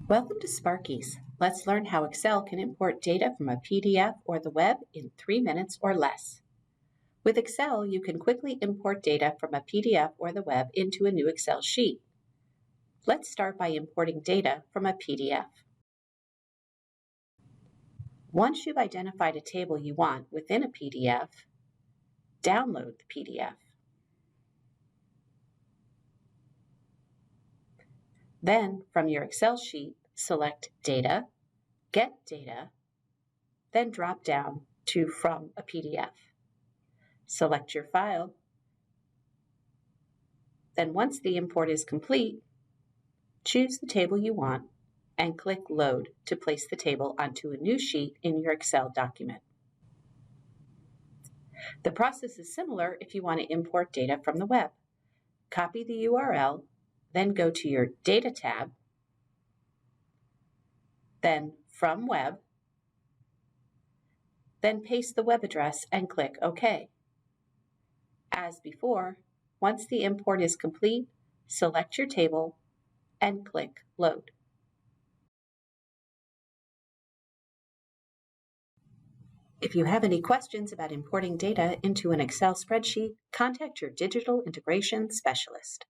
Welcome to Sparkies. Let's learn how Excel can import data from a PDF or the web in 3 minutes or less. With Excel, you can quickly import data from a PDF or the web into a new Excel sheet. Let's start by importing data from a PDF. Once you've identified a table you want within a PDF, download the PDF. Then, from your Excel sheet, select Data, Get Data, then drop down to From a PDF. Select your file. Then once the import is complete, choose the table you want and click Load to place the table onto a new sheet in your Excel document. The process is similar if you want to import data from the web. Copy the URL, then go to your Data tab, then From Web, then paste the web address and click OK. As before, once the import is complete, select your table and click Load. If you have any questions about importing data into an Excel spreadsheet, contact your digital integration specialist.